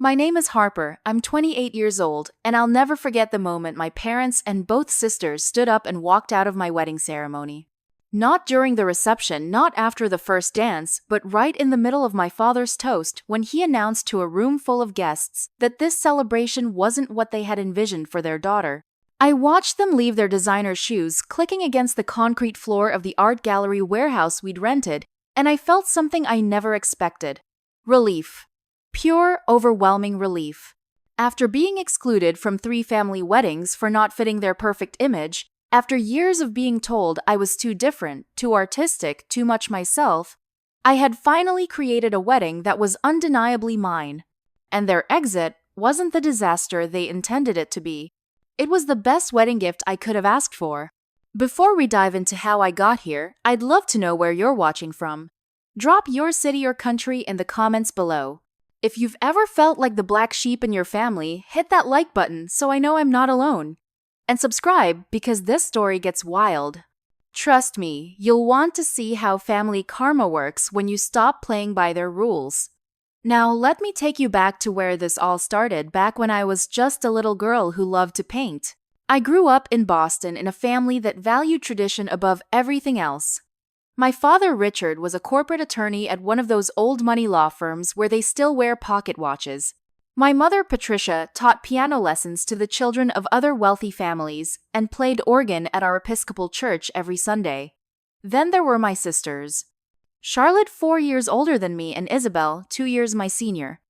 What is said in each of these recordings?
My name is Harper, I'm 28 years old, and I'll never forget the moment my parents and both sisters stood up and walked out of my wedding ceremony. Not during the reception, not after the first dance, but right in the middle of my father's toast when he announced to a room full of guests that this celebration wasn't what they had envisioned for their daughter. I watched them leave their designer shoes clicking against the concrete floor of the art gallery warehouse we'd rented, and I felt something I never expected. Relief. Pure, overwhelming relief. After being excluded from 3 family weddings for not fitting their perfect image, after years of being told I was too different, too artistic, too much myself, I had finally created a wedding that was undeniably mine. And their exit wasn't the disaster they intended it to be. It was the best wedding gift I could have asked for. Before we dive into how I got here, I'd love to know where you're watching from. Drop your city or country in the comments below. If you've ever felt like the black sheep in your family, hit that like button so I know I'm not alone. And subscribe because this story gets wild. Trust me, you'll want to see how family karma works when you stop playing by their rules. Now, let me take you back to where this all started back when I was just a little girl who loved to paint. I grew up in Boston in a family that valued tradition above everything else. My father, Richard, was a corporate attorney at one of those old money law firms where they still wear pocket watches. My mother, Patricia, taught piano lessons to the children of other wealthy families and played organ at our Episcopal church every Sunday. Then there were my sisters. Charlotte, 4 years older than me, and Isabel, 2 years my senior.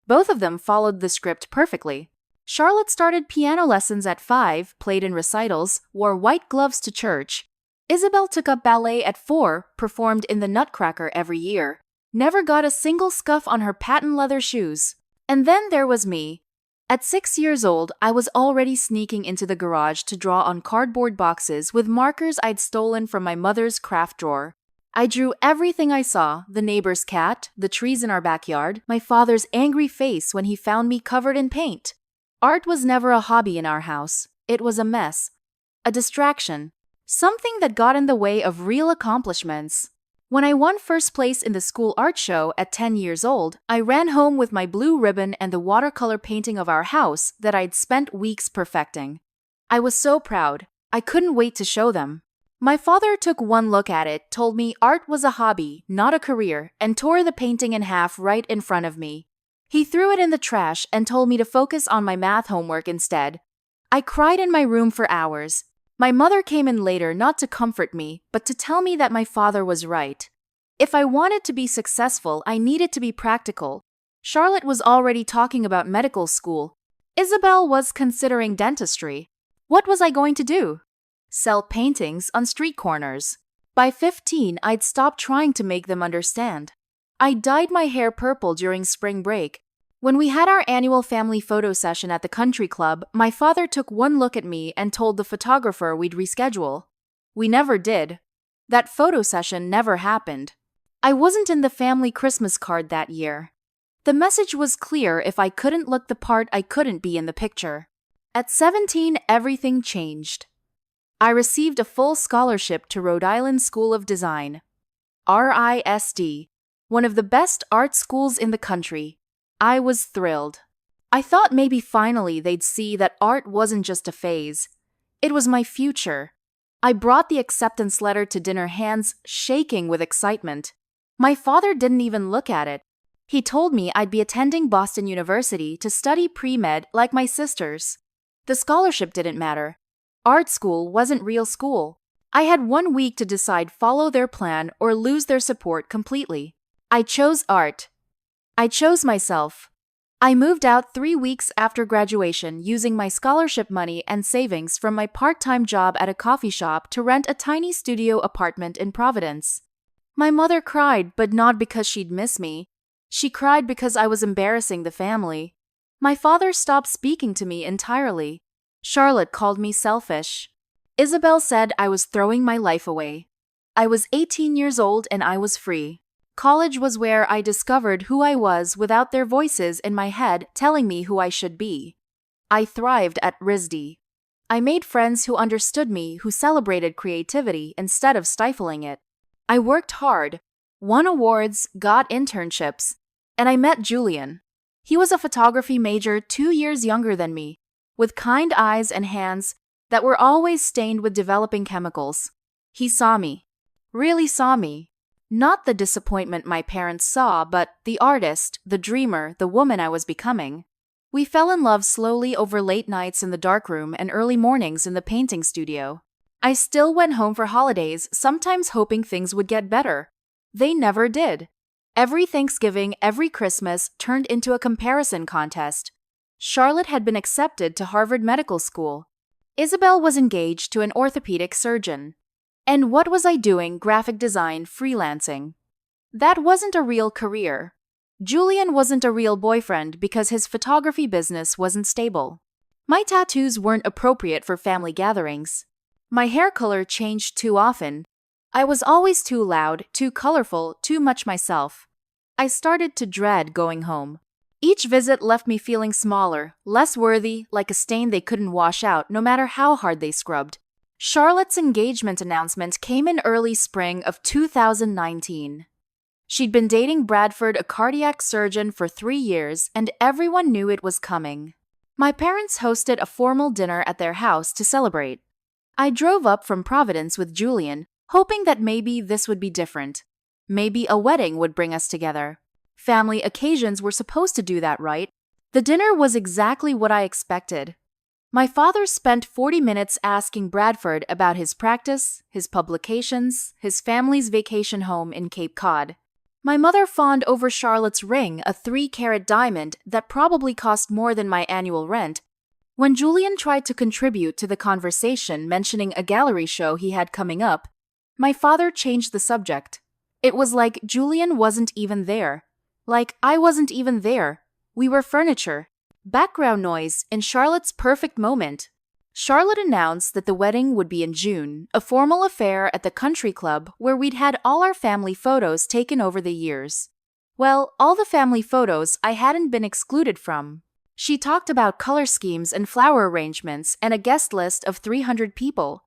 Both of them followed the script perfectly. Charlotte started piano lessons at 5, played in recitals, wore white gloves to church. Isabel took up ballet at 4, performed in the Nutcracker every year, never got a single scuff on her patent leather shoes. And then there was me. At 6 years old, I was already sneaking into the garage to draw on cardboard boxes with markers I'd stolen from my mother's craft drawer. I drew everything I saw, the neighbor's cat, the trees in our backyard, my father's angry face when he found me covered in paint. Art was never a hobby in our house. It was a mess. A distraction. Something that got in the way of real accomplishments. When I won first place in the school art show at 10 years old, I ran home with my blue ribbon and the watercolor painting of our house that I'd spent weeks perfecting. I was so proud. I couldn't wait to show them. My father took one look at it, told me art was a hobby, not a career, and tore the painting in half right in front of me. He threw it in the trash and told me to focus on my math homework instead. I cried in my room for hours. My mother came in later not to comfort me, but to tell me that my father was right. If I wanted to be successful, I needed to be practical. Charlotte was already talking about medical school. Isabel was considering dentistry. What was I going to do? Sell paintings on street corners. By 15, I'd stopped trying to make them understand. I dyed my hair purple during spring break. When we had our annual family photo session at the country club, my father took one look at me and told the photographer we'd reschedule. We never did. That photo session never happened. I wasn't in the family Christmas card that year. The message was clear: if I couldn't look the part, I couldn't be in the picture. At 17, everything changed. I received a full scholarship to Rhode Island School of Design. RISD, one of the best art schools in the country. I was thrilled. I thought maybe finally they'd see that art wasn't just a phase. It was my future. I brought the acceptance letter to dinner, hands shaking with excitement. My father didn't even look at it. He told me I'd be attending Boston University to study pre-med like my sisters. The scholarship didn't matter. Art school wasn't real school. I had 1 week to decide: follow their plan or lose their support completely. I chose art. I chose myself. I moved out 3 weeks after graduation using my scholarship money and savings from my part-time job at a coffee shop to rent a tiny studio apartment in Providence. My mother cried, but not because she'd miss me. She cried because I was embarrassing the family. My father stopped speaking to me entirely. Charlotte called me selfish. Isabel said I was throwing my life away. I was 18 years old and I was free. College was where I discovered who I was without their voices in my head telling me who I should be. I thrived at RISD. I made friends who understood me, who celebrated creativity instead of stifling it. I worked hard, won awards, got internships, and I met Julian. He was a photography major 2 years younger than me, with kind eyes and hands that were always stained with developing chemicals. He saw me. Really saw me. Not the disappointment my parents saw, but the artist, the dreamer, the woman I was becoming. We fell in love slowly over late nights in the darkroom and early mornings in the painting studio. I still went home for holidays, sometimes hoping things would get better. They never did. Every Thanksgiving, every Christmas turned into a comparison contest. Charlotte had been accepted to Harvard Medical School. Isabel was engaged to an orthopedic surgeon. And what was I doing? Graphic design, freelancing. That wasn't a real career. Julian wasn't a real boyfriend because his photography business wasn't stable. My tattoos weren't appropriate for family gatherings. My hair color changed too often. I was always too loud, too colorful, too much myself. I started to dread going home. Each visit left me feeling smaller, less worthy, like a stain they couldn't wash out no matter how hard they scrubbed. Charlotte's engagement announcement came in early spring of 2019. She'd been dating Bradford, a cardiac surgeon, for 3 years, and everyone knew it was coming. My parents hosted a formal dinner at their house to celebrate. I drove up from Providence with Julian, hoping that maybe this would be different. Maybe a wedding would bring us together. Family occasions were supposed to do that, right? The dinner was exactly what I expected. My father spent 40 minutes asking Bradford about his practice, his publications, his family's vacation home in Cape Cod. My mother fawned over Charlotte's ring, a 3-carat diamond that probably cost more than my annual rent. When Julian tried to contribute to the conversation, mentioning a gallery show he had coming up, my father changed the subject. It was like Julian wasn't even there. Like I wasn't even there. We were furniture. Background noise in Charlotte's perfect moment. Charlotte announced that the wedding would be in June, a formal affair at the country club where we'd had all our family photos taken over the years. Well, all the family photos I hadn't been excluded from. She talked about color schemes and flower arrangements and a guest list of 300 people.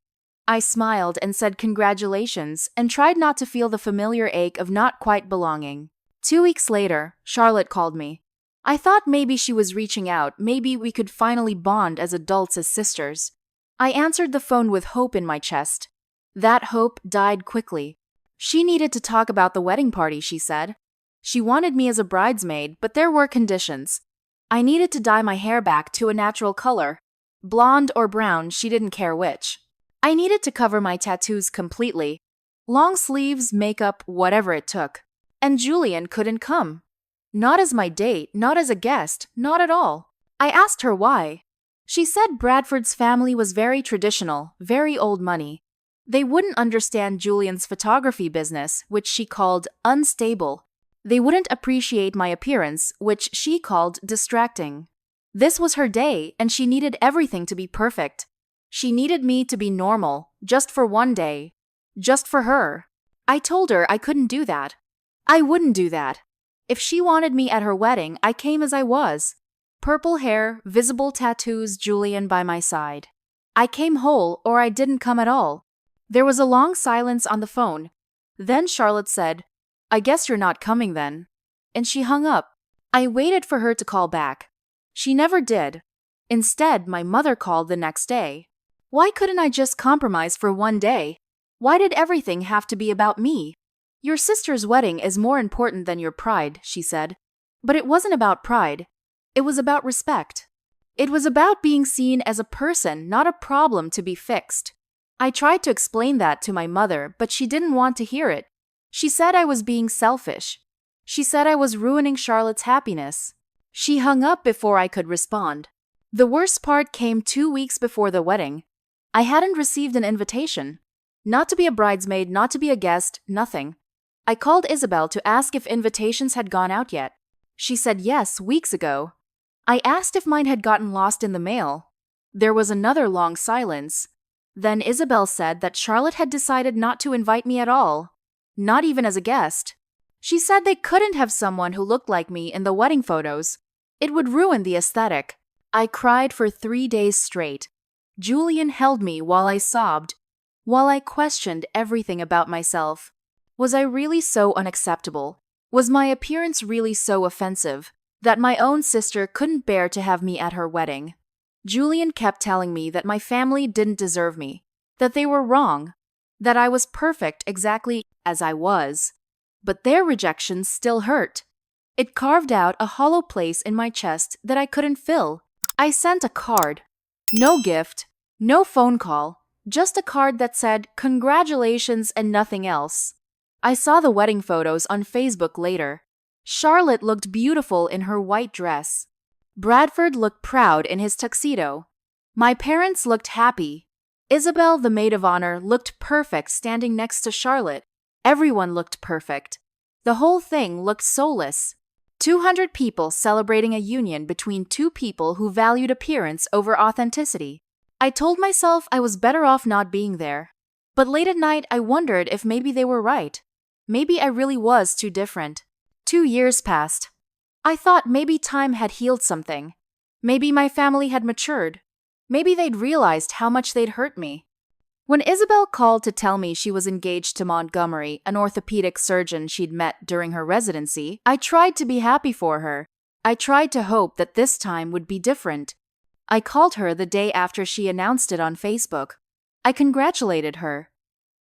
I smiled and said congratulations and tried not to feel the familiar ache of not quite belonging. 2 weeks later, Charlotte called me. I thought maybe she was reaching out, maybe we could finally bond as adults, as sisters. I answered the phone with hope in my chest. That hope died quickly. She needed to talk about the wedding party, she said. She wanted me as a bridesmaid, but there were conditions. I needed to dye my hair back to a natural color. Blonde or brown, she didn't care which. I needed to cover my tattoos completely. Long sleeves, makeup, whatever it took. And Julian couldn't come. Not as my date, not as a guest, not at all. I asked her why. She said Bradford's family was very traditional, very old money. They wouldn't understand Julian's photography business, which she called unstable. They wouldn't appreciate my appearance, which she called distracting. This was her day, and she needed everything to be perfect. She needed me to be normal, just for one day. Just for her. I told her I couldn't do that. I wouldn't do that. If she wanted me at her wedding, I came as I was. Purple hair, visible tattoos, Julian by my side. I came whole, or I didn't come at all. There was a long silence on the phone. Then Charlotte said, "I guess you're not coming then." And she hung up. I waited for her to call back. She never did. Instead, my mother called the next day. Why couldn't I just compromise for one day? Why did everything have to be about me? "Your sister's wedding is more important than your pride," she said. But it wasn't about pride. It was about respect. It was about being seen as a person, not a problem to be fixed. I tried to explain that to my mother, but she didn't want to hear it. She said I was being selfish. She said I was ruining Charlotte's happiness. She hung up before I could respond. The worst part came 2 weeks before the wedding. I hadn't received an invitation. Not to be a bridesmaid, not to be a guest, nothing. I called Isabel to ask if invitations had gone out yet. She said yes, weeks ago. I asked if mine had gotten lost in the mail. There was another long silence. Then Isabel said that Charlotte had decided not to invite me at all. Not even as a guest. She said they couldn't have someone who looked like me in the wedding photos. It would ruin the aesthetic. I cried for 3 days straight. Julian held me while I sobbed, while I questioned everything about myself. Was I really so unacceptable? Was my appearance really so offensive? that my own sister couldn't bear to have me at her wedding. Julian kept telling me that my family didn't deserve me, that they were wrong, that I was perfect exactly as I was. But their rejection still hurt. It carved out a hollow place in my chest that I couldn't fill. I sent a card. No gift, no phone call, just a card that said, "Congratulations," and nothing else. I saw the wedding photos on Facebook later. Charlotte looked beautiful in her white dress. Bradford looked proud in his tuxedo. My parents looked happy. Isabel, the maid of honor, looked perfect standing next to Charlotte. Everyone looked perfect. The whole thing looked soulless. 200 people celebrating a union between two people who valued appearance over authenticity. I told myself I was better off not being there. But late at night, I wondered if maybe they were right. Maybe I really was too different. 2 years passed. I thought maybe time had healed something. Maybe my family had matured. Maybe they'd realized how much they'd hurt me. When Isabel called to tell me she was engaged to Montgomery, an orthopedic surgeon she'd met during her residency, I tried to be happy for her. I tried to hope that this time would be different. I called her the day after she announced it on Facebook. I congratulated her.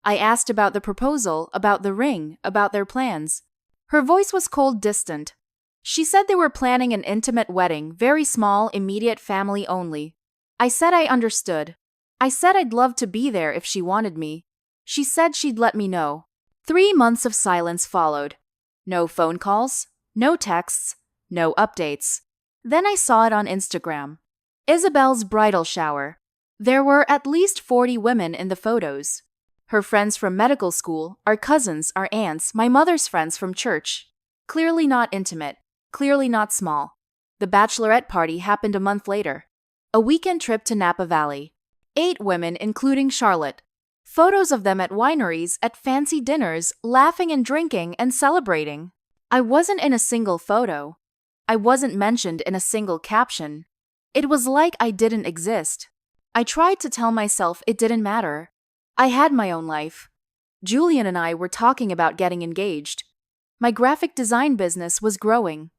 I asked about the proposal, about the ring, about their plans. Her voice was cold, distant. She said they were planning an intimate wedding, very small, immediate family only. I said I understood. I said I'd love to be there if she wanted me. She said she'd let me know. 3 months of silence followed. No phone calls, no texts, no updates. Then I saw it on Instagram. Isabel's bridal shower. There were at least 40 women in the photos. Her friends from medical school, our cousins, our aunts, my mother's friends from church. Clearly not intimate, clearly not small. The bachelorette party happened a month later. A weekend trip to Napa Valley. 8 women, including Charlotte. Photos of them at wineries, at fancy dinners, laughing and drinking and celebrating. I wasn't in a single photo. I wasn't mentioned in a single caption. It was like I didn't exist. I tried to tell myself it didn't matter. I had my own life. Julian and I were talking about getting engaged. My graphic design business was growing.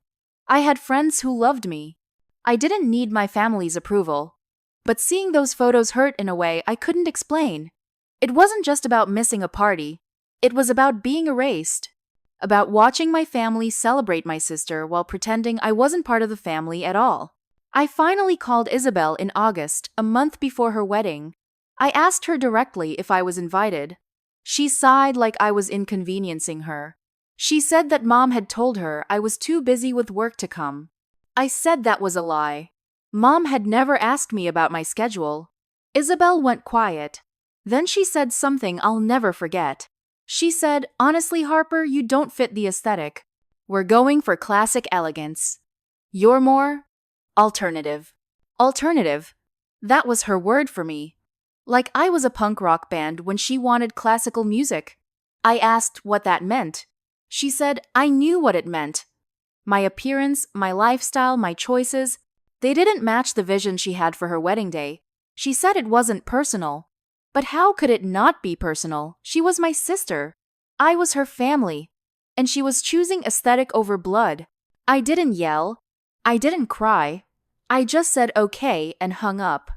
I had friends who loved me. I didn't need my family's approval. But seeing those photos hurt in a way I couldn't explain. It wasn't just about missing a party. It was about being erased. About watching my family celebrate my sister while pretending I wasn't part of the family at all. I finally called Isabel in August, a month before her wedding. I asked her directly if I was invited. She sighed like I was inconveniencing her. She said that Mom had told her I was too busy with work to come. I said that was a lie. Mom had never asked me about my schedule. Isabel went quiet. Then she said something I'll never forget. She said, "Honestly, Harper, you don't fit the aesthetic. We're going for classic elegance. You're more alternative." Alternative. That was her word for me. Like I was a punk rock band when she wanted classical music. I asked what that meant. She said I knew what it meant. My appearance, my lifestyle, my choices, they didn't match the vision she had for her wedding day. She said it wasn't personal. But how could it not be personal? She was my sister. I was her family. And she was choosing aesthetic over blood. I didn't yell. I didn't cry. I just said okay and hung up.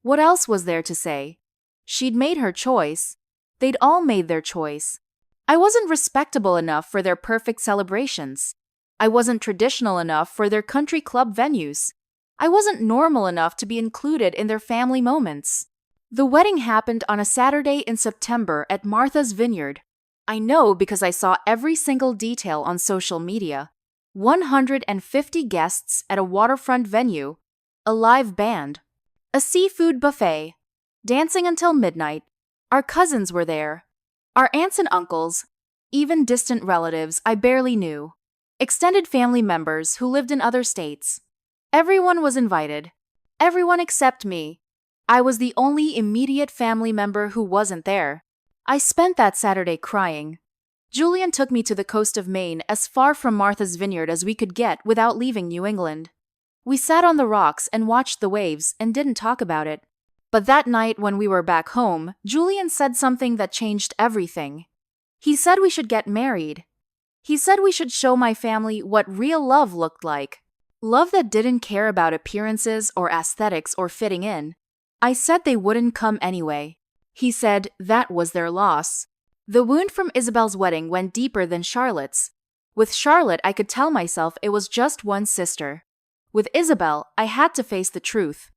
What else was there to say? She'd made her choice. They'd all made their choice. I wasn't respectable enough for their perfect celebrations. I wasn't traditional enough for their country club venues. I wasn't normal enough to be included in their family moments. The wedding happened on a Saturday in September at Martha's Vineyard. I know because I saw every single detail on social media. 150 guests at a waterfront venue, a live band, a seafood buffet, dancing until midnight. Our cousins were there, our aunts and uncles, even distant relatives I barely knew, extended family members who lived in other states. Everyone was invited. Everyone except me. I was the only immediate family member who wasn't there. I spent that Saturday crying. Julian took me to the coast of Maine, as far from Martha's Vineyard as we could get without leaving New England. We sat on the rocks and watched the waves and didn't talk about it. But that night when we were back home, Julian said something that changed everything. He said we should get married. He said we should show my family what real love looked like. Love that didn't care about appearances or aesthetics or fitting in. I said they wouldn't come anyway. He said that was their loss. The wound from Isabel's wedding went deeper than Charlotte's. With Charlotte, I could tell myself it was just one sister. With Isabel, I had to face the truth.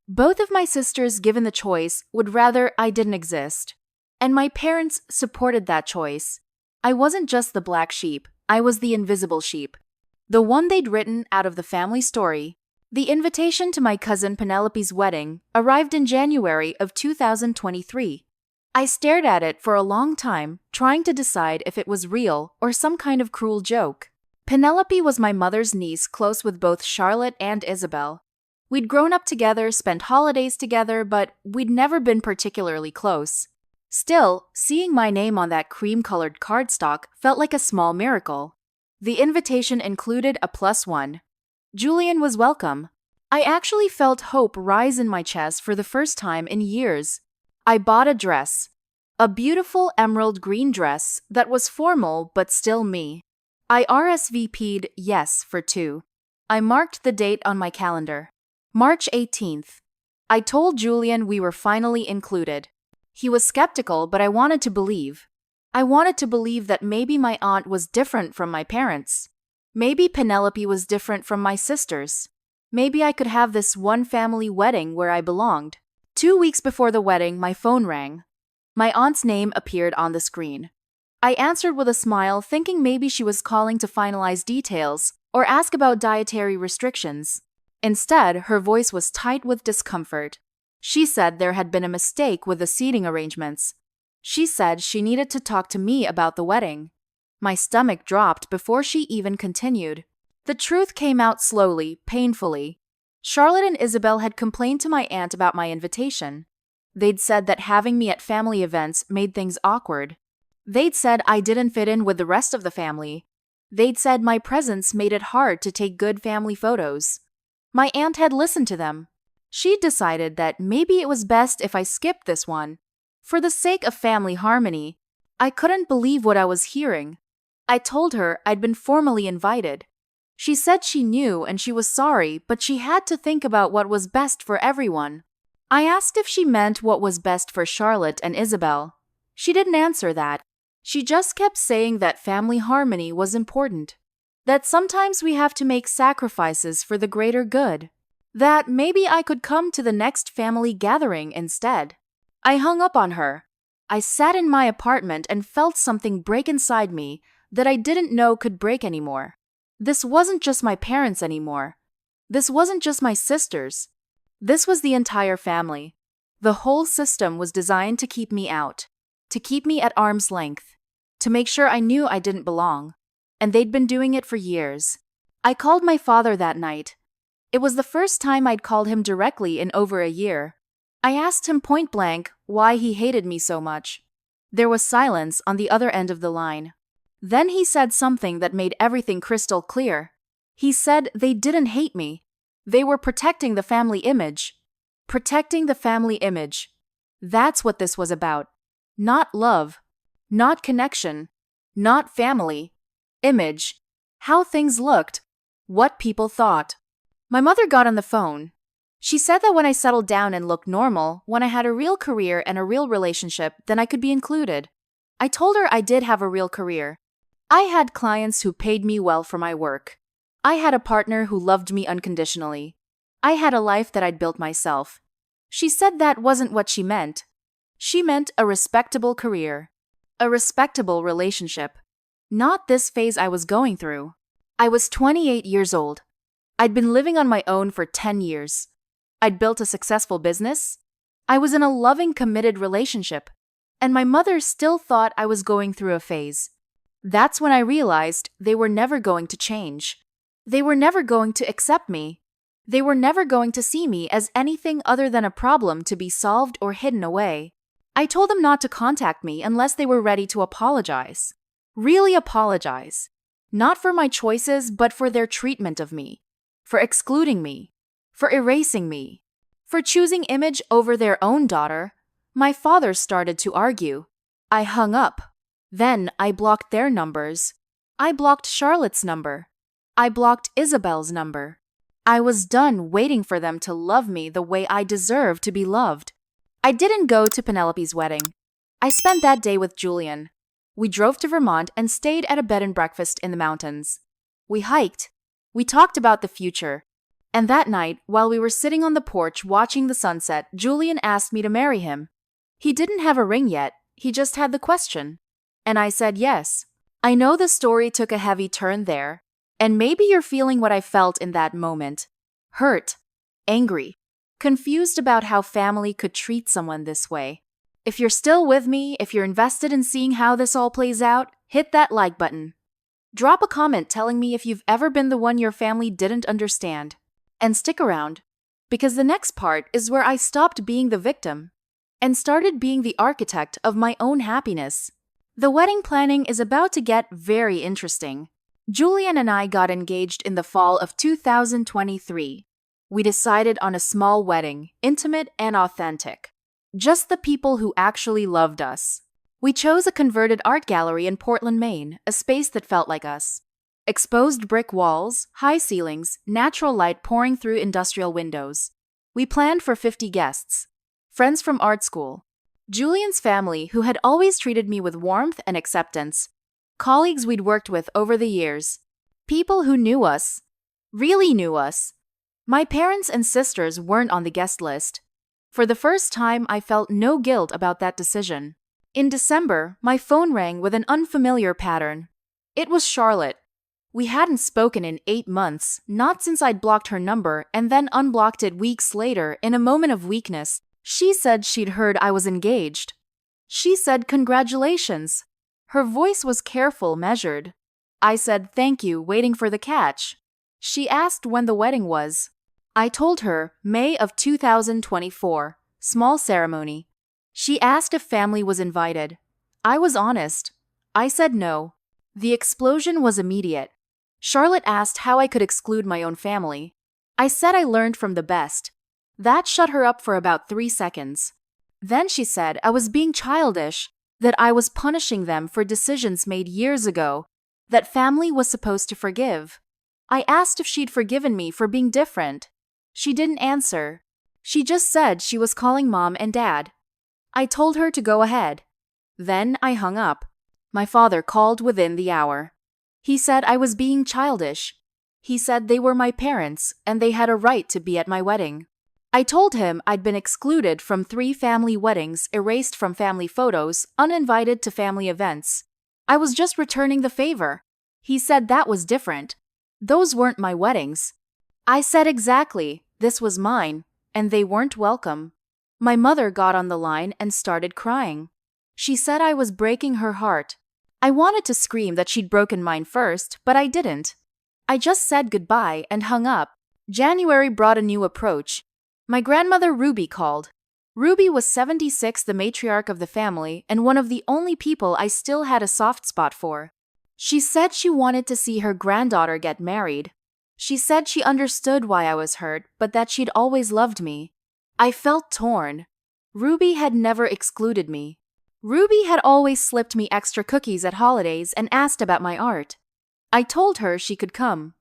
Both of my sisters, given the choice, would rather I didn't exist. And my parents supported that choice. I wasn't just the black sheep, I was the invisible sheep. The one they'd written out of the family story. The invitation to my cousin Penelope's wedding arrived in January of 2023. I stared at it for a long time, trying to decide if it was real or some kind of cruel joke. Penelope was my mother's niece, close with both Charlotte and Isabel. We'd grown up together, spent holidays together, but we'd never been particularly close. Still, seeing my name on that cream-colored cardstock felt like a small miracle. The invitation included a +1. Julian was welcome. I actually felt hope rise in my chest for the first time in years. I bought a dress. A beautiful emerald green dress that was formal but still me. I RSVP'd yes for 2. I marked the date on my calendar. March 18th. I told Julian we were finally included. He was skeptical, but I wanted to believe. I wanted to believe that maybe my aunt was different from my parents. Maybe Penelope was different from my sisters. Maybe I could have this one family wedding where I belonged. 2 weeks before the wedding, my phone rang. My aunt's name appeared on the screen. I answered with a smile, thinking maybe she was calling to finalize details or ask about dietary restrictions. Instead, her voice was tight with discomfort. She said there had been a mistake with the seating arrangements. She said she needed to talk to me about the wedding. My stomach dropped before she even continued. The truth came out slowly, painfully. Charlotte and Isabel had complained to my aunt about my invitation. They'd said that having me at family events made things awkward. They'd said I didn't fit in with the rest of the family. They'd said my presence made it hard to take good family photos. My aunt had listened to them. She'd decided that maybe it was best if I skipped this one. For the sake of family harmony, I couldn't believe what I was hearing. I told her I'd been formally invited. She said she knew and she was sorry, but she had to think about what was best for everyone. I asked if she meant what was best for Charlotte and Isabel. She didn't answer that. She just kept saying that family harmony was important. That sometimes we have to make sacrifices for the greater good. That maybe I could come to the next family gathering instead. I hung up on her. I sat in my apartment and felt something break inside me that I didn't know could break anymore. This wasn't just my parents anymore. This wasn't just my sisters. This was the entire family. The whole system was designed to keep me out, to keep me at arm's length, to make sure I knew I didn't belong. And they'd been doing it for years. I called my father that night. It was the first time I'd called him directly in over a year. I asked him point blank why he hated me so much. There was silence on the other end of the line. Then he said something that made everything crystal clear. He said they didn't hate me. They were protecting the family image. Protecting the family image. That's what this was about. Not love. Not connection. Not family. Image. How things looked. What people thought. My mother got on the phone. She said that when I settled down and looked normal, when I had a real career and a real relationship, then I could be included. I told her I did have a real career. I had clients who paid me well for my work. I had a partner who loved me unconditionally. I had a life that I'd built myself. She said that wasn't what she meant. She meant a respectable career. A respectable relationship. Not this phase I was going through. I was 28 years old. I'd been living on my own for 10 years. I'd built a successful business. I was in a loving, committed relationship. And my mother still thought I was going through a phase. That's when I realized they were never going to change. They were never going to accept me. They were never going to see me as anything other than a problem to be solved or hidden away. I told them not to contact me unless they were ready to apologize. Really apologize. Not for my choices, but for their treatment of me. For excluding me. For erasing me. For choosing image over their own daughter. My father started to argue. I hung up. Then I blocked their numbers. I blocked Charlotte's number. I blocked Isabel's number. I was done waiting for them to love me the way I deserve to be loved. I didn't go to Penelope's wedding. I spent that day with Julian. We drove to Vermont and stayed at a bed and breakfast in the mountains. We hiked. We talked about the future. And that night, while we were sitting on the porch watching the sunset, Julian asked me to marry him. He didn't have a ring yet, he just had the question. And I said yes. I know the story took a heavy turn there, and maybe you're feeling what I felt in that moment. Hurt, angry, confused about how family could treat someone this way. If you're still with me, if you're invested in seeing how this all plays out, hit that like button. Drop a comment telling me if you've ever been the one your family didn't understand. And stick around, because the next part is where I stopped being the victim and started being the architect of my own happiness. The wedding planning is about to get very interesting. Julian and I got engaged in the fall of 2023. We decided on a small wedding, intimate and authentic. Just the people who actually loved us. We chose a converted art gallery in Portland, Maine, a space that felt like us. Exposed brick walls, high ceilings, natural light pouring through industrial windows. We planned for 50 guests. Friends from art school. Julian's family, who had always treated me with warmth and acceptance. Colleagues we'd worked with over the years. People who knew us. Really knew us. My parents and sisters weren't on the guest list. For the first time, I felt no guilt about that decision. In December, my phone rang with an unfamiliar pattern. It was Charlotte. We hadn't spoken in 8 months, not since I'd blocked her number and then unblocked it weeks later in a moment of weakness. She said she'd heard I was engaged. She said congratulations. Her voice was careful, measured. I said thank you, waiting for the catch. She asked when the wedding was. I told her May of 2024, small ceremony. She asked if family was invited. I was honest. I said no. The explosion was immediate. Charlotte asked how I could exclude my own family. I said I learned from the best. That shut her up for about 3 seconds. Then she said I was being childish, that I was punishing them for decisions made years ago, that family was supposed to forgive. I asked if she'd forgiven me for being different. She didn't answer. She just said she was calling mom and dad. I told her to go ahead. Then I hung up. My father called within the hour. He said I was being childish. He said they were my parents and they had a right to be at my wedding. I told him I'd been excluded from 3 family weddings, erased from family photos, uninvited to family events. I was just returning the favor. He said that was different. Those weren't my weddings. I said exactly, this was mine, and they weren't welcome. My mother got on the line and started crying. She said I was breaking her heart. I wanted to scream that she'd broken mine first, but I didn't. I just said goodbye and hung up. January brought a new approach. My grandmother Ruby called. Ruby was 76, the matriarch of the family, and one of the only people I still had a soft spot for. She said she wanted to see her granddaughter get married. She said she understood why I was hurt, but that she'd always loved me. I felt torn. Ruby had never excluded me. Ruby had always slipped me extra cookies at holidays and asked about my art. I told her she could come.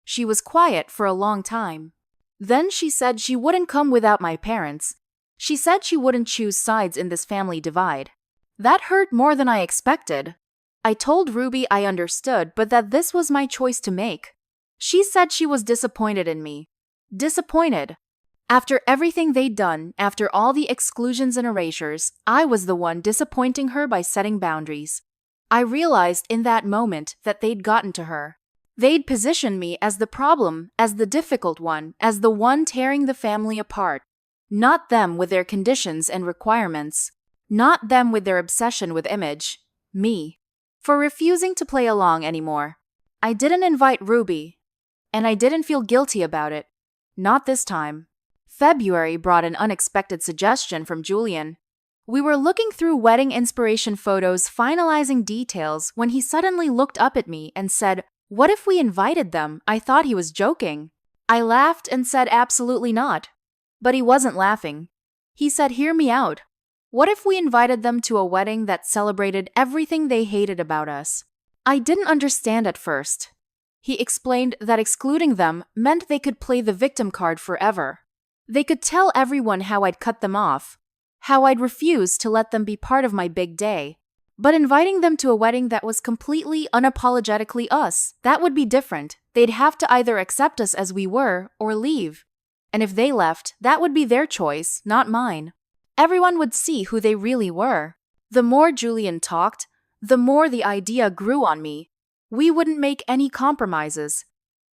She was quiet for a long time. Then she said she wouldn't come without my parents. She said she wouldn't choose sides in this family divide. That hurt more than I expected. I told Ruby I understood, but that this was my choice to make. She said she was disappointed in me. Disappointed. After everything they'd done, after all the exclusions and erasures, I was the one disappointing her by setting boundaries. I realized in that moment that they'd gotten to her. They'd positioned me as the problem, as the difficult one, as the one tearing the family apart. Not them with their conditions and requirements. Not them with their obsession with image. Me. For refusing to play along anymore. I didn't invite Ruby. And I didn't feel guilty about it. Not this time. February brought an unexpected suggestion from Julian. We were looking through wedding inspiration photos, finalizing details, when he suddenly looked up at me and said, "What if we invited them?" I thought he was joking. I laughed and said absolutely not. But he wasn't laughing. He said, "Hear me out. What if we invited them to a wedding that celebrated everything they hated about us?" I didn't understand at first. He explained that excluding them meant they could play the victim card forever. They could tell everyone how I'd cut them off, how I'd refuse to let them be part of my big day. But inviting them to a wedding that was completely, unapologetically us, that would be different. They'd have to either accept us as we were or leave. And if they left, that would be their choice, not mine. Everyone would see who they really were. The more Julian talked, the more the idea grew on me. We wouldn't make any compromises.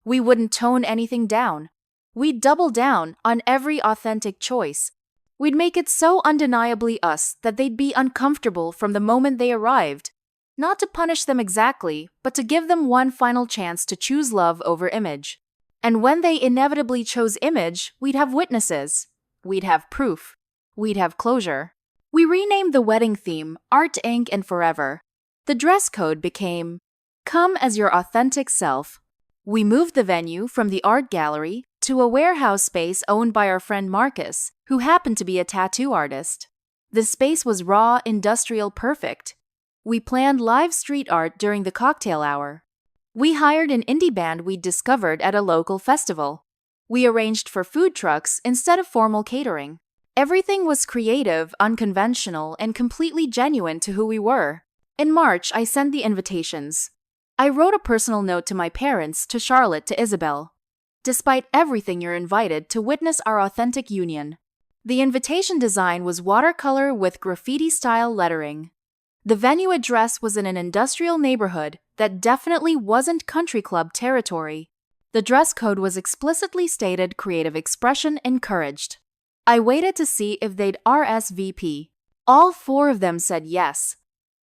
We wouldn't tone anything down. We'd double down on every authentic choice. We'd make it so undeniably us that they'd be uncomfortable from the moment they arrived. Not to punish them exactly, but to give them one final chance to choose love over image. And when they inevitably chose image, we'd have witnesses. We'd have proof. We'd have closure. We renamed the wedding theme Art, Ink, and Forever. The dress code became Come as your authentic self. We moved the venue from the art gallery to a warehouse space owned by our friend Marcus, who happened to be a tattoo artist. The space was raw, industrial, perfect. We planned live street art during the cocktail hour. We hired an indie band we'd discovered at a local festival. We arranged for food trucks instead of formal catering. Everything was creative, unconventional, and completely genuine to who we were. In March, I sent the invitations. I wrote a personal note to my parents, to Charlotte, to Isabel. Despite everything, you're invited to witness our authentic union. The invitation design was watercolor with graffiti-style lettering. The venue address was in an industrial neighborhood that definitely wasn't country club territory. The dress code was explicitly stated creative expression encouraged. I waited to see if they'd RSVP. All 4 of them said yes.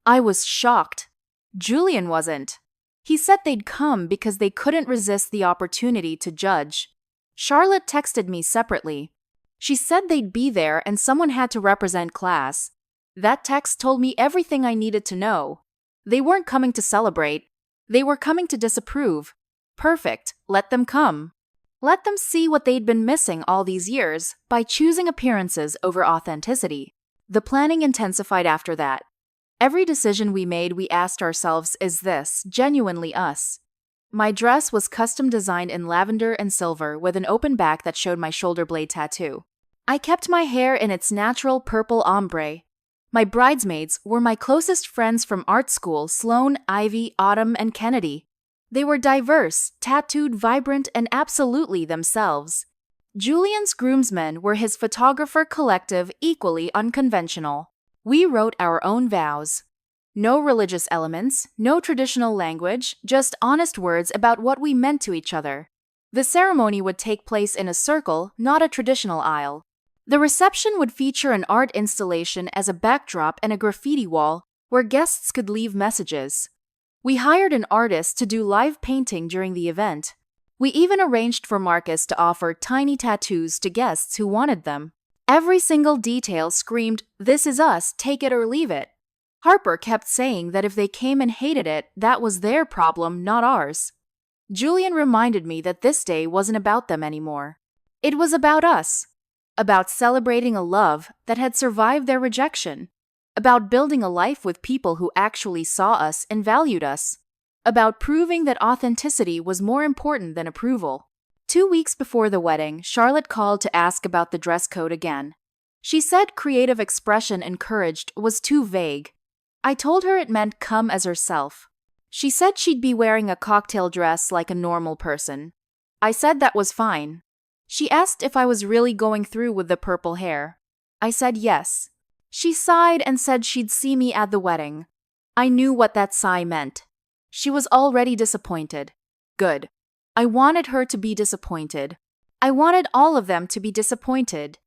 I was shocked. Julian wasn't. He said they'd come because they couldn't resist the opportunity to judge. Charlotte texted me separately. She said they'd be there and someone had to represent class. That text told me everything I needed to know. They weren't coming to celebrate. They were coming to disapprove. Perfect. Let them come. Let them see what they'd been missing all these years by choosing appearances over authenticity. The planning intensified after that. Every decision we made, we asked ourselves, is this genuinely us? My dress was custom designed in lavender and silver with an open back that showed my shoulder blade tattoo. I kept my hair in its natural purple ombre. My bridesmaids were my closest friends from art school, Sloan, Ivy, Autumn, and Kennedy. They were diverse, tattooed, vibrant, and absolutely themselves. Julian's groomsmen were his photographer collective, equally unconventional. We wrote our own vows. No religious elements, no traditional language, just honest words about what we meant to each other. The ceremony would take place in a circle, not a traditional aisle. The reception would feature an art installation as a backdrop and a graffiti wall where guests could leave messages. We hired an artist to do live painting during the event. We even arranged for Marcus to offer tiny tattoos to guests who wanted them. Every single detail screamed, "This is us, take it or leave it." Harper kept saying that if they came and hated it, that was their problem, not ours. Julian reminded me that this day wasn't about them anymore. It was about us. About celebrating a love that had survived their rejection. About building a life with people who actually saw us and valued us. About proving that authenticity was more important than approval. 2 weeks before the wedding, Charlotte called to ask about the dress code again. She said creative expression encouraged was too vague. I told her it meant come as herself. She said she'd be wearing a cocktail dress like a normal person. I said that was fine. She asked if I was really going through with the purple hair. I said yes. She sighed and said she'd see me at the wedding. I knew what that sigh meant. She was already disappointed. Good. I wanted her to be disappointed. I wanted all of them to be disappointed.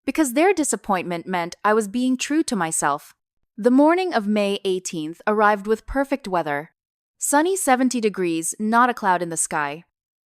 Because their disappointment meant I was being true to myself. The morning of May 18th arrived with perfect weather. Sunny 70 degrees, not a cloud in the sky.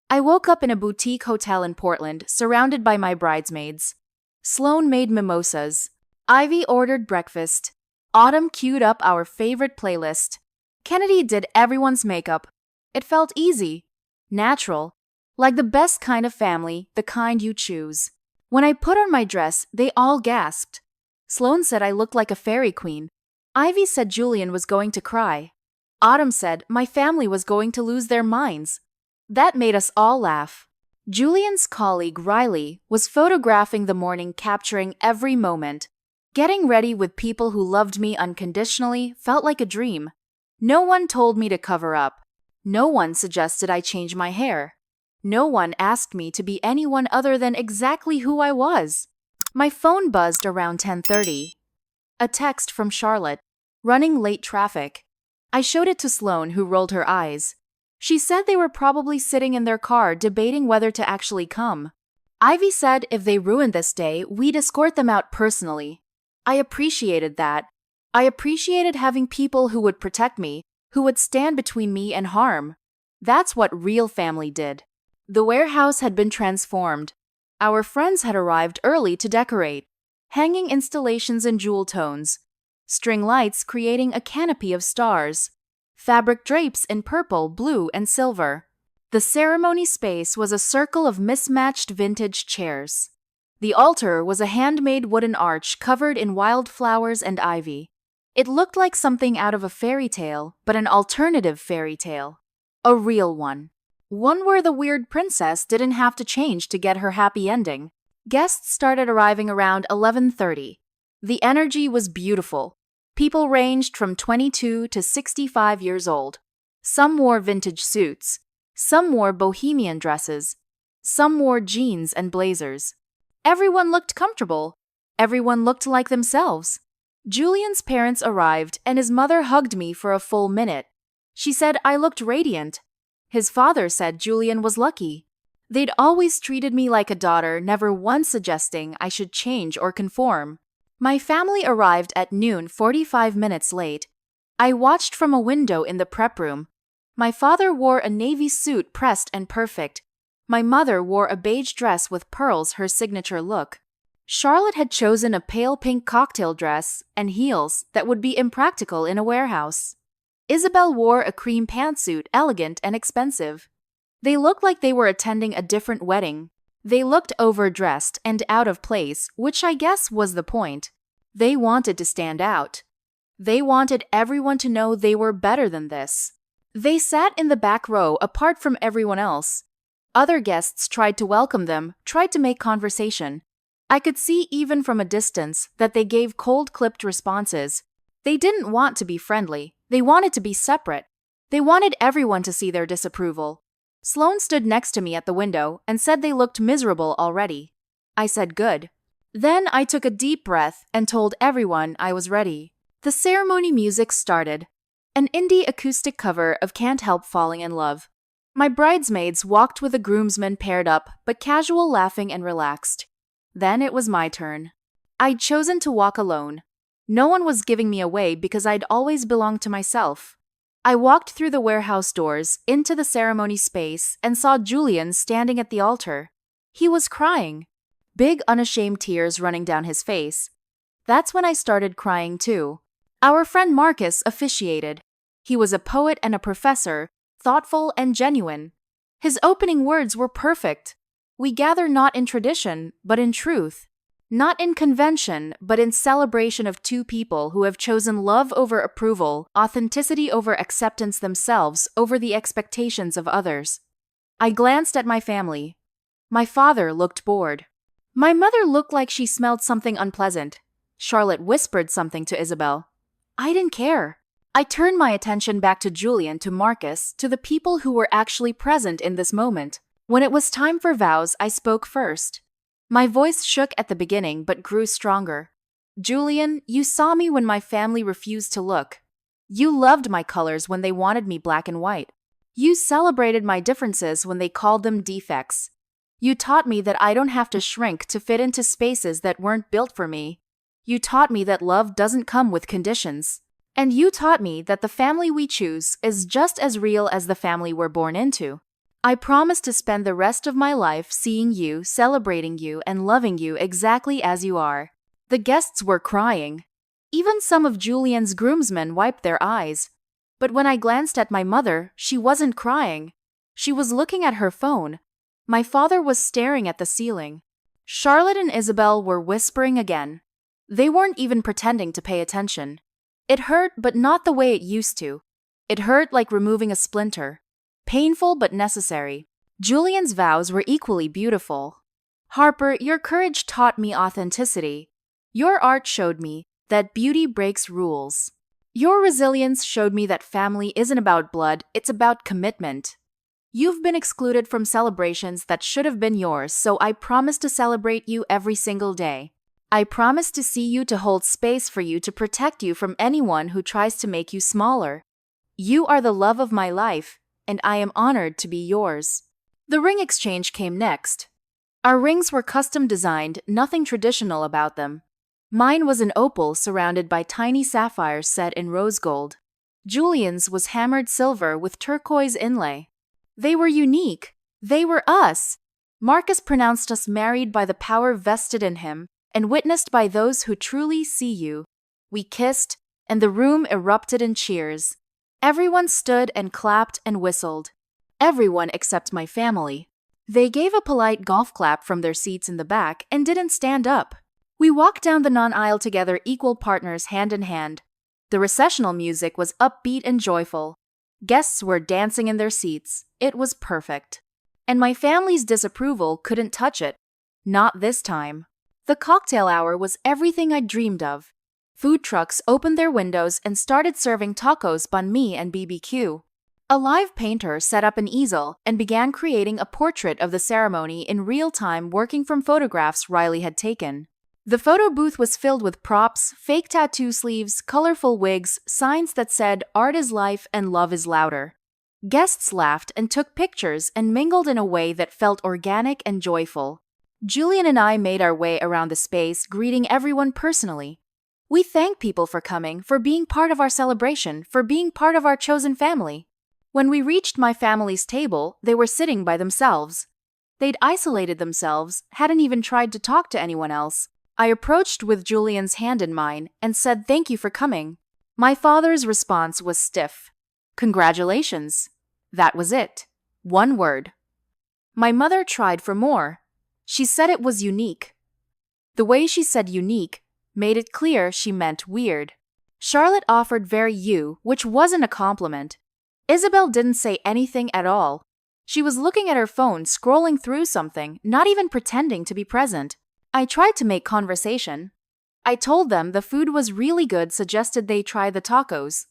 I woke up in a boutique hotel in Portland, surrounded by my bridesmaids. Sloan made mimosas. Ivy ordered breakfast. Autumn queued up our favorite playlist. Kennedy did everyone's makeup. It felt easy. Natural. Like the best kind of family, the kind you choose. When I put on my dress, they all gasped. Sloan said I looked like a fairy queen. Ivy said Julian was going to cry. Autumn said my family was going to lose their minds. That made us all laugh. Julian's colleague Riley was photographing the morning, capturing every moment. Getting ready with people who loved me unconditionally felt like a dream. No one told me to cover up. No one suggested I change my hair. No one asked me to be anyone other than exactly who I was. My phone buzzed around 10:30. A text from Charlotte. Running late traffic. I showed it to Sloane, who rolled her eyes. She said they were probably sitting in their car debating whether to actually come. Ivy said if they ruined this day, we'd escort them out personally. I appreciated that. I appreciated having people who would protect me, who would stand between me and harm. That's what real family did. The warehouse had been transformed. Our friends had arrived early to decorate. Hanging installations in jewel tones. String lights creating a canopy of stars. Fabric drapes in purple, blue, and silver. The ceremony space was a circle of mismatched vintage chairs. The altar was a handmade wooden arch covered in wildflowers and ivy. It looked like something out of a fairy tale, but an alternative fairy tale. A real one. One where the weird princess didn't have to change to get her happy ending. Guests started arriving around 11:30. The energy was beautiful. People ranged from 22 to 65 years old. Some wore vintage suits. Some wore bohemian dresses. Some wore jeans and blazers. Everyone looked comfortable. Everyone looked like themselves. Julian's parents arrived, and his mother hugged me for a full minute. She said I looked radiant. His father said Julian was lucky. They'd always treated me like a daughter, never once suggesting I should change or conform. My family arrived at noon, 45 minutes late. I watched from a window in the prep room. My father wore a navy suit pressed and perfect. My mother wore a beige dress with pearls, her signature look. Charlotte had chosen a pale pink cocktail dress and heels that would be impractical in a warehouse. Isabel wore a cream pantsuit, elegant and expensive. They looked like they were attending a different wedding. They looked overdressed and out of place, which I guess was the point. They wanted to stand out. They wanted everyone to know they were better than this. They sat in the back row apart from everyone else. Other guests tried to welcome them, tried to make conversation. I could see even from a distance that they gave cold, clipped responses. They didn't want to be friendly. They wanted to be separate. They wanted everyone to see their disapproval. Sloane stood next to me at the window and said they looked miserable already. I said good. Then I took a deep breath and told everyone I was ready. The ceremony music started. An indie acoustic cover of Can't Help Falling in Love. My bridesmaids walked with the groomsmen paired up, but casual, laughing and relaxed. Then it was my turn. I'd chosen to walk alone. No one was giving me away because I'd always belonged to myself. I walked through the warehouse doors, into the ceremony space, and saw Julian standing at the altar. He was crying. Big, unashamed tears running down his face. That's when I started crying too. Our friend Marcus officiated. He was a poet and a professor, thoughtful and genuine. His opening words were perfect. We gather not in tradition, but in truth. Not in convention, but in celebration of two people who have chosen love over approval, authenticity over acceptance themselves, over the expectations of others. I glanced at my family. My father looked bored. My mother looked like she smelled something unpleasant. Charlotte whispered something to Isabel. I didn't care. I turned my attention back to Julian, to Marcus, to the people who were actually present in this moment. When it was time for vows, I spoke first. My voice shook at the beginning but grew stronger. Julian, you saw me when my family refused to look. You loved my colors when they wanted me black and white. You celebrated my differences when they called them defects. You taught me that I don't have to shrink to fit into spaces that weren't built for me. You taught me that love doesn't come with conditions. And you taught me that the family we choose is just as real as the family we're born into. I promise to spend the rest of my life seeing you, celebrating you, and loving you exactly as you are. The guests were crying. Even some of Julian's groomsmen wiped their eyes. But when I glanced at my mother, she wasn't crying. She was looking at her phone. My father was staring at the ceiling. Charlotte and Isabel were whispering again. They weren't even pretending to pay attention. It hurt, but not the way it used to. It hurt like removing a splinter. Painful but necessary. Julian's vows were equally beautiful. Harper, your courage taught me authenticity. Your art showed me that beauty breaks rules. Your resilience showed me that family isn't about blood, it's about commitment. You've been excluded from celebrations that should have been yours, so I promise to celebrate you every single day. I promise to see you, to hold space for you, to protect you from anyone who tries to make you smaller. You are the love of my life, and I am honored to be yours. The ring exchange came next. Our rings were custom designed, nothing traditional about them. Mine was an opal surrounded by tiny sapphires set in rose gold. Julian's was hammered silver with turquoise inlay. They were unique. They were us. Marcus pronounced us married by the power vested in him and witnessed by those who truly see you. We kissed, and the room erupted in cheers. Everyone stood and clapped and whistled. Everyone except my family. They gave a polite golf clap from their seats in the back and didn't stand up. We walked down the non-aisle together, equal partners, hand in hand. The recessional music was upbeat and joyful. Guests were dancing in their seats. It was perfect. And my family's disapproval couldn't touch it. Not this time. The cocktail hour was everything I'd dreamed of. Food trucks opened their windows and started serving tacos, banh mi, and BBQ. A live painter set up an easel and began creating a portrait of the ceremony in real time, working from photographs Riley had taken. The photo booth was filled with props, fake tattoo sleeves, colorful wigs, signs that said, "Art is life and love is louder." Guests laughed and took pictures and mingled in a way that felt organic and joyful. Julian and I made our way around the space, greeting everyone personally. We thanked people for coming, for being part of our celebration, for being part of our chosen family. When we reached my family's table, they were sitting by themselves. They'd isolated themselves, hadn't even tried to talk to anyone else. I approached with Julian's hand in mine and said, "Thank you for coming." My father's response was stiff. "Congratulations." That was it. One word. My mother tried for more. She said it was unique. The way she said unique made it clear she meant weird. Charlotte offered very you, which wasn't a compliment. Isabel didn't say anything at all. She was looking at her phone, scrolling through something, not even pretending to be present. I tried to make conversation. I told them the food was really good, suggested they try the tacos.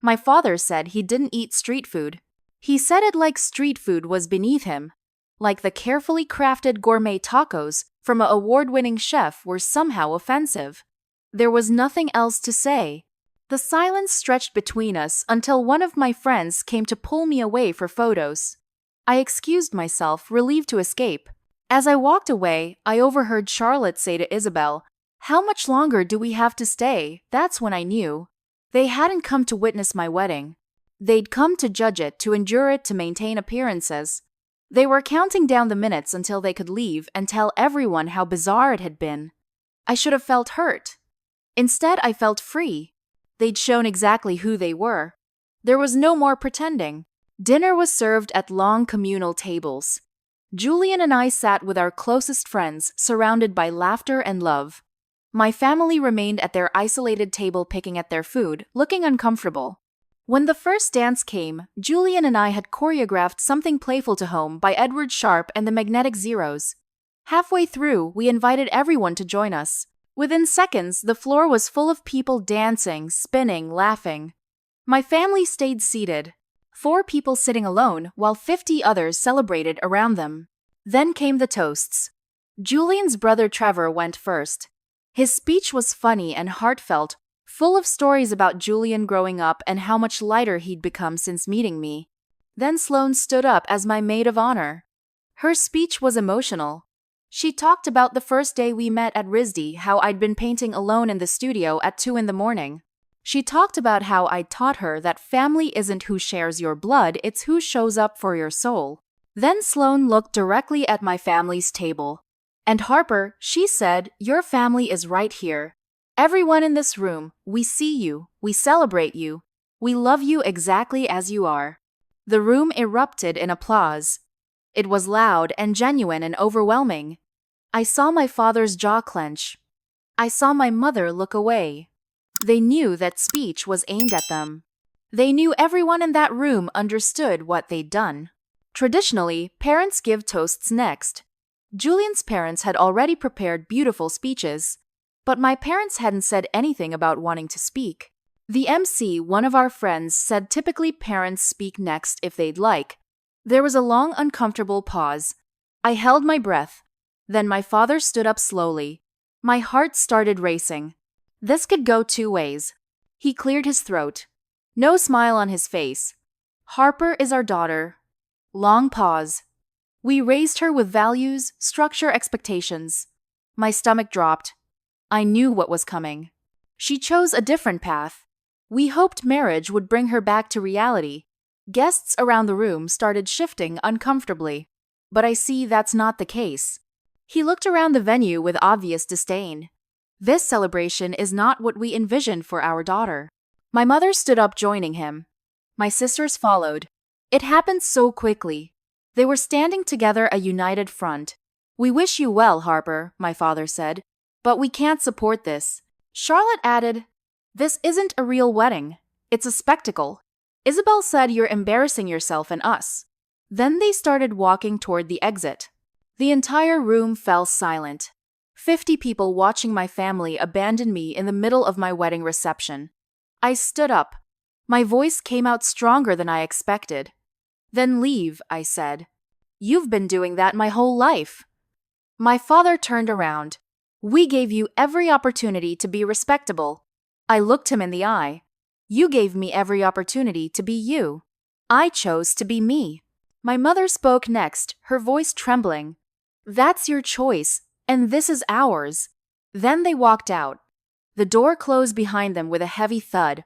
My father said he didn't eat street food. He said it like street food was beneath him. Like the carefully crafted gourmet tacos from an award-winning chef were somehow offensive. There was nothing else to say. The silence stretched between us until one of my friends came to pull me away for photos. I excused myself, relieved to escape. As I walked away, I overheard Charlotte say to Isabel, "How much longer do we have to stay?" That's when I knew. They hadn't come to witness my wedding. They'd come to judge it, to endure it, to maintain appearances. They were counting down the minutes until they could leave and tell everyone how bizarre it had been. I should have felt hurt. Instead, I felt free. They'd shown exactly who they were. There was no more pretending. Dinner was served at long communal tables. Julian and I sat with our closest friends, surrounded by laughter and love. My family remained at their isolated table, picking at their food, looking uncomfortable. When the first dance came, Julian and I had choreographed Something Playful to Home by Edward Sharpe and the Magnetic Zeros. Halfway through, we invited everyone to join us. Within seconds, the floor was full of people dancing, spinning, laughing. My family stayed seated. 4 people sitting alone, while 50 others celebrated around them. Then came the toasts. Julian's brother Trevor went first. His speech was funny and heartfelt, full of stories about Julian growing up and how much lighter he'd become since meeting me. Then Sloane stood up as my maid of honor. Her speech was emotional. She talked about the first day we met at RISD, how I'd been painting alone in the studio at 2 in the morning. She talked about how I'd taught her that family isn't who shares your blood, it's who shows up for your soul. Then Sloane looked directly at my family's table. "And Harper," she said, "your family is right here. Everyone in this room, we see you, we celebrate you, we love you exactly as you are." The room erupted in applause. It was loud and genuine and overwhelming. I saw my father's jaw clench. I saw my mother look away. They knew that speech was aimed at them. They knew everyone in that room understood what they'd done. Traditionally, parents give toasts next. Julian's parents had already prepared beautiful speeches, but my parents hadn't said anything about wanting to speak. The MC, one of our friends, said typically parents speak next if they'd like. There was a long, uncomfortable pause. I held my breath. Then my father stood up slowly. My heart started racing. This could go two ways. He cleared his throat. No smile on his face. Harper is our daughter. Long pause. We raised her with values, structure, expectations. My stomach dropped. I knew what was coming. She chose a different path. We hoped marriage would bring her back to reality. Guests around the room started shifting uncomfortably. But I see that's not the case. He looked around the venue with obvious disdain. This celebration is not what we envisioned for our daughter. My mother stood up, joining him. My sisters followed. It happened so quickly. They were standing together, a united front. We wish you well, Harper, my father said. But we can't support this. Charlotte added, this isn't a real wedding. It's a spectacle. Isabel said, you're embarrassing yourself and us. Then they started walking toward the exit. The entire room fell silent. 50 people watching my family abandon me in the middle of my wedding reception. I stood up. My voice came out stronger than I expected. Then leave, I said. You've been doing that my whole life. My father turned around. We gave you every opportunity to be respectable. I looked him in the eye. You gave me every opportunity to be you. I chose to be me. My mother spoke next, her voice trembling. That's your choice, and this is ours. Then they walked out. The door closed behind them with a heavy thud.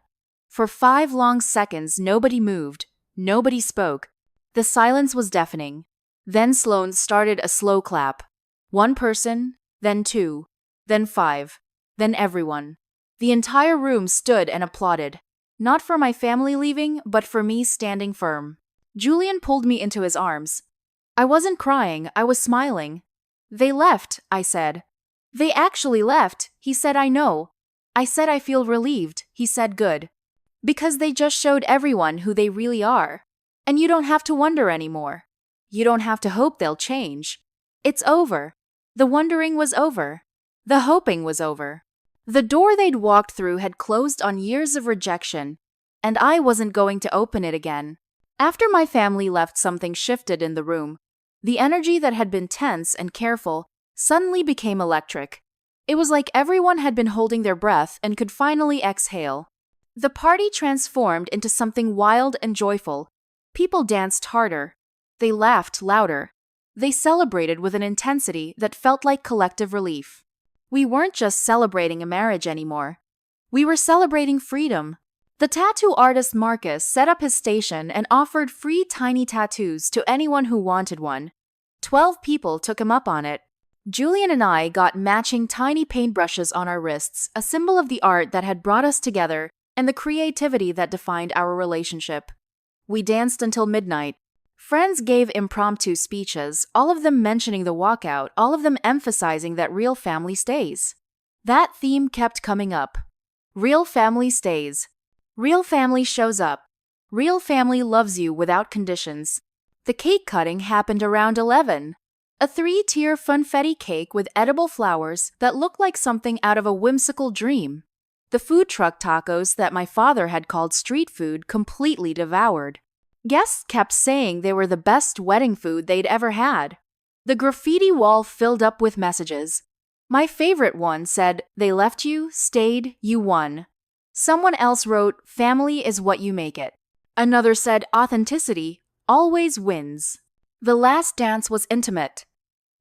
For 5 long seconds, nobody moved. Nobody spoke. The silence was deafening. Then Sloane started a slow clap. 1 person, then 2, then 5, then everyone. The entire room stood and applauded. Not for my family leaving, but for me standing firm. Julian pulled me into his arms. I wasn't crying, I was smiling. They left, I said. They actually left, he said. I know. I said I feel relieved, he said. Good. Because they just showed everyone who they really are. And you don't have to wonder anymore. You don't have to hope they'll change. It's over. The wondering was over. The hoping was over. The door they'd walked through had closed on years of rejection, and I wasn't going to open it again. After my family left, something shifted in the room. The energy that had been tense and careful suddenly became electric. It was like everyone had been holding their breath and could finally exhale. The party transformed into something wild and joyful. People danced harder. They laughed louder. They celebrated with an intensity that felt like collective relief. We weren't just celebrating a marriage anymore. We were celebrating freedom. The tattoo artist Marcus set up his station and offered free tiny tattoos to anyone who wanted one. 12 people took him up on it. Julian and I got matching tiny paintbrushes on our wrists, a symbol of the art that had brought us together and the creativity that defined our relationship. We danced until midnight. Friends gave impromptu speeches, all of them mentioning the walkout, all of them emphasizing that real family stays. That theme kept coming up. Real family stays. Real family shows up. Real family loves you without conditions. The cake cutting happened around 11. A 3-tier funfetti cake with edible flowers that looked like something out of a whimsical dream. The food truck tacos that my father had called street food completely devoured. Guests kept saying they were the best wedding food they'd ever had. The graffiti wall filled up with messages. My favorite one said, "They left you, stayed, you won." Someone else wrote, "Family is what you make it." Another said, "Authenticity always wins." The last dance was intimate.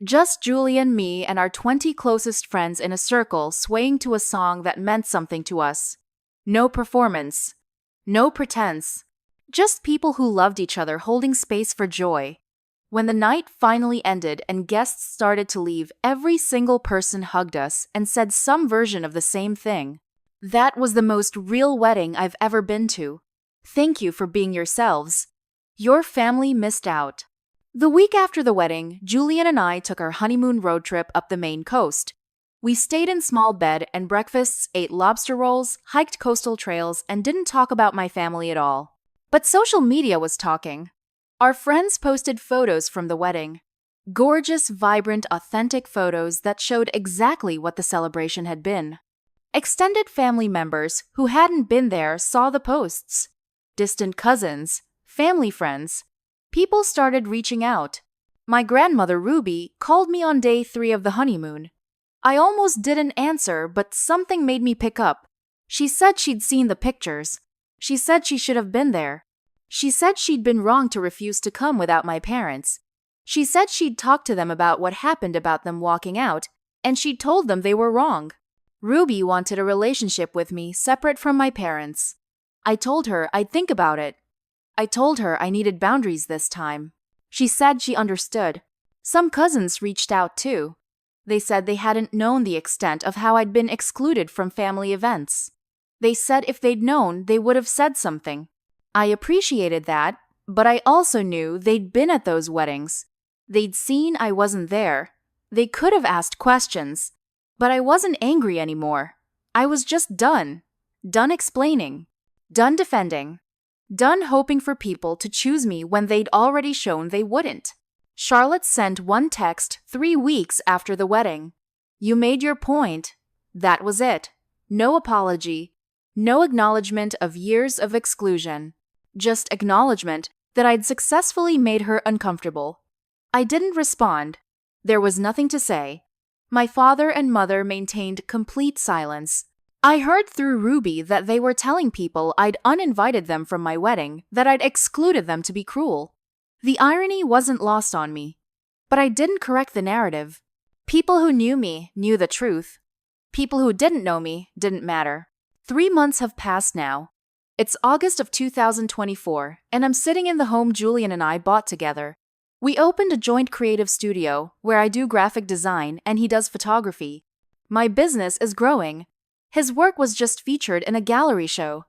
Just Julian, me, and our 20 closest friends in a circle swaying to a song that meant something to us. No performance. No pretense. Just people who loved each other holding space for joy. When the night finally ended and guests started to leave, every single person hugged us and said some version of the same thing. That was the most real wedding I've ever been to. Thank you for being yourselves. Your family missed out. The week after the wedding, Julian and I took our honeymoon road trip up the Maine coast. We stayed in small bed and breakfasts, ate lobster rolls, hiked coastal trails, and didn't talk about my family at all. But social media was talking. Our friends posted photos from the wedding. Gorgeous, vibrant, authentic photos that showed exactly what the celebration had been. Extended family members who hadn't been there saw the posts. Distant cousins, family friends. People started reaching out. My grandmother Ruby called me on day 3 of the honeymoon. I almost didn't answer, but something made me pick up. She said she'd seen the pictures. She said she should have been there. She said she'd been wrong to refuse to come without my parents. She said she'd talked to them about what happened about them walking out, and she'd told them they were wrong. Ruby wanted a relationship with me separate from my parents. I told her I'd think about it. I told her I needed boundaries this time. She said she understood. Some cousins reached out too. They said they hadn't known the extent of how I'd been excluded from family events. They said if they'd known, they would have said something. I appreciated that, but I also knew they'd been at those weddings. They'd seen I wasn't there. They could have asked questions, but I wasn't angry anymore. I was just done. Done explaining. Done defending. Done hoping for people to choose me when they'd already shown they wouldn't. Charlotte sent one text 3 weeks after the wedding. You made your point. That was it. No apology. No acknowledgement of years of exclusion. Just acknowledgement that I'd successfully made her uncomfortable. I didn't respond. There was nothing to say. My father and mother maintained complete silence. I heard through Ruby that they were telling people I'd uninvited them from my wedding, that I'd excluded them to be cruel. The irony wasn't lost on me. But I didn't correct the narrative. People who knew me knew the truth. People who didn't know me didn't matter. 3 months have passed now. It's August of 2024, and I'm sitting in the home Julian and I bought together. We opened a joint creative studio where I do graphic design and he does photography. My business is growing. His work was just featured in a gallery show.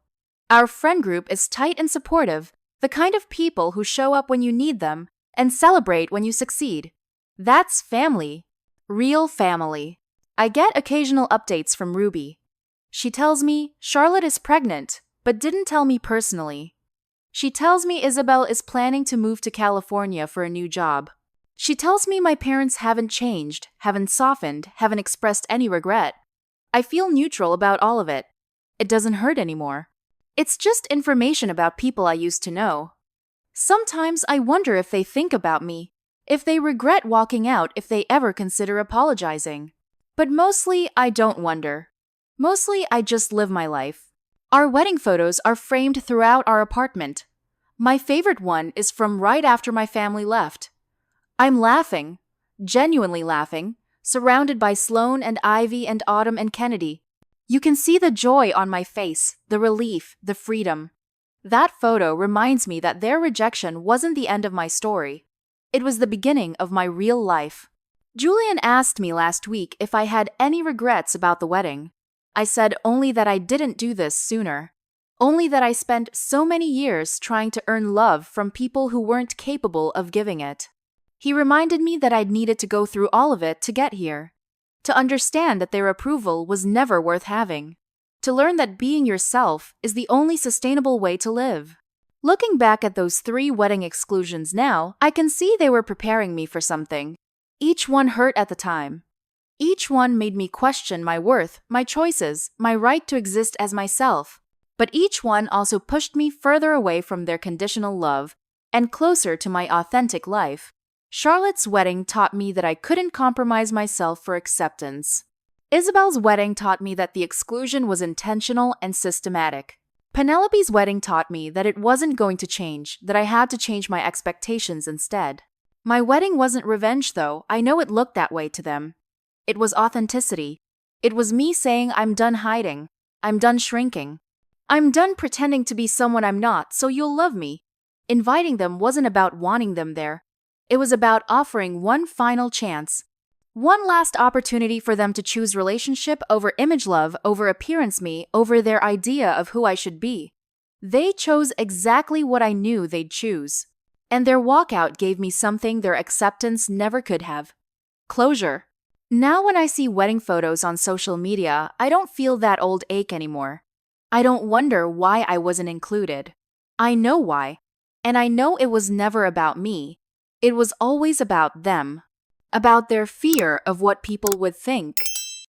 Our friend group is tight and supportive, the kind of people who show up when you need them and celebrate when you succeed. That's family. Real family. I get occasional updates from Ruby. She tells me Charlotte is pregnant, but didn't tell me personally. She tells me Isabel is planning to move to California for a new job. She tells me my parents haven't changed, haven't softened, haven't expressed any regret. I feel neutral about all of it. It doesn't hurt anymore. It's just information about people I used to know. Sometimes I wonder if they think about me, if they regret walking out, if they ever consider apologizing. But mostly I don't wonder. Mostly I just live my life. Our wedding photos are framed throughout our apartment. My favorite one is from right after my family left. I'm laughing, genuinely laughing, surrounded by Sloan and Ivy and Autumn and Kennedy. You can see the joy on my face, the relief, the freedom. That photo reminds me that their rejection wasn't the end of my story. It was the beginning of my real life. Julian asked me last week if I had any regrets about the wedding. I said only that I didn't do this sooner. Only that I spent so many years trying to earn love from people who weren't capable of giving it. He reminded me that I'd needed to go through all of it to get here. To understand that their approval was never worth having. To learn that being yourself is the only sustainable way to live. Looking back at those 3 wedding exclusions now, I can see they were preparing me for something. Each one hurt at the time. Each one made me question my worth, my choices, my right to exist as myself. But each one also pushed me further away from their conditional love and closer to my authentic life. Charlotte's wedding taught me that I couldn't compromise myself for acceptance. Isabel's wedding taught me that the exclusion was intentional and systematic. Penelope's wedding taught me that it wasn't going to change, that I had to change my expectations instead. My wedding wasn't revenge, though. I know it looked that way to them. It was authenticity. It was me saying I'm done hiding. I'm done shrinking. I'm done pretending to be someone I'm not, so you'll love me. Inviting them wasn't about wanting them there. It was about offering one final chance. One last opportunity for them to choose relationship over image love, over appearance me, over their idea of who I should be. They chose exactly what I knew they'd choose. And their walkout gave me something their acceptance never could have. Closure. Now, when I see wedding photos on social media, I don't feel that old ache anymore. I don't wonder why I wasn't included. I know why. And I know it was never about me. It was always about them. About their fear of what people would think.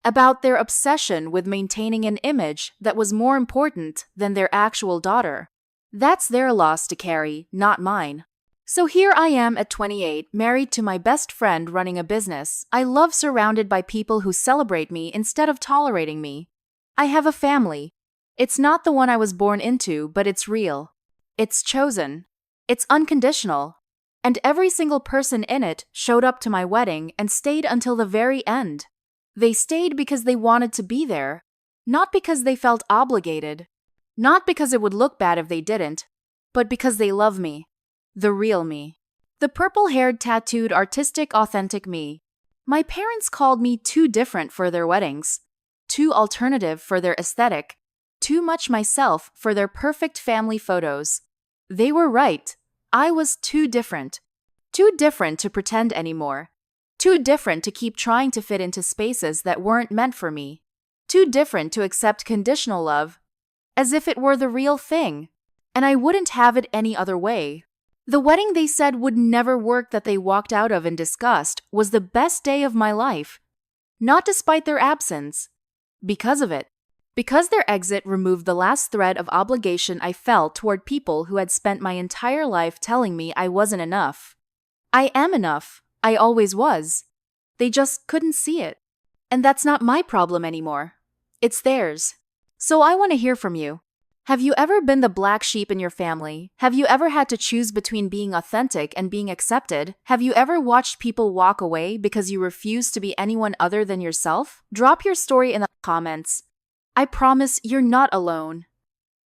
About their obsession with maintaining an image that was more important than their actual daughter. That's their loss to carry, not mine. So here I am at 28, married to my best friend running a business. I love surrounded by people who celebrate me instead of tolerating me. I have a family. It's not the one I was born into, but it's real. It's chosen. It's unconditional. And every single person in it showed up to my wedding and stayed until the very end. They stayed because they wanted to be there, not because they felt obligated, not because it would look bad if they didn't, but because they love me. The real me. The purple-haired, tattooed, artistic, authentic me. My parents called me too different for their weddings, too alternative for their aesthetic, too much myself for their perfect family photos. They were right. I was too different. Too different to pretend anymore. Too different to keep trying to fit into spaces that weren't meant for me. Too different to accept conditional love, as if it were the real thing. And I wouldn't have it any other way. The wedding they said would never work that they walked out of in disgust was the best day of my life. Not despite their absence. Because of it. Because their exit removed the last thread of obligation I felt toward people who had spent my entire life telling me I wasn't enough. I am enough. I always was. They just couldn't see it. And that's not my problem anymore. It's theirs. So I want to hear from you. Have you ever been the black sheep in your family? Have you ever had to choose between being authentic and being accepted? Have you ever watched people walk away because you refuse to be anyone other than yourself? Drop your story in the comments. I promise you're not alone.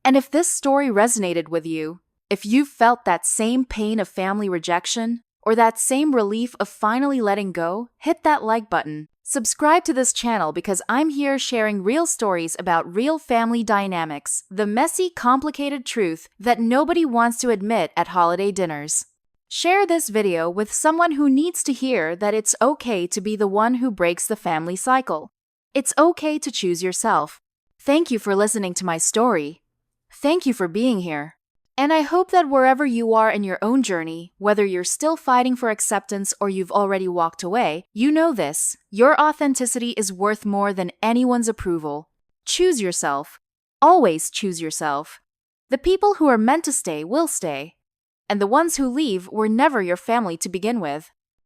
And if this story resonated with you, if you felt that same pain of family rejection, or that same relief of finally letting go, hit that like button. Subscribe to this channel because I'm here sharing real stories about real family dynamics, the messy, complicated truth that nobody wants to admit at holiday dinners. Share this video with someone who needs to hear that it's okay to be the one who breaks the family cycle. It's okay to choose yourself. Thank you for listening to my story. Thank you for being here. And I hope that wherever you are in your own journey, whether you're still fighting for acceptance or you've already walked away, you know this: your authenticity is worth more than anyone's approval. Choose yourself. Always choose yourself. The people who are meant to stay will stay. And the ones who leave were never your family to begin with.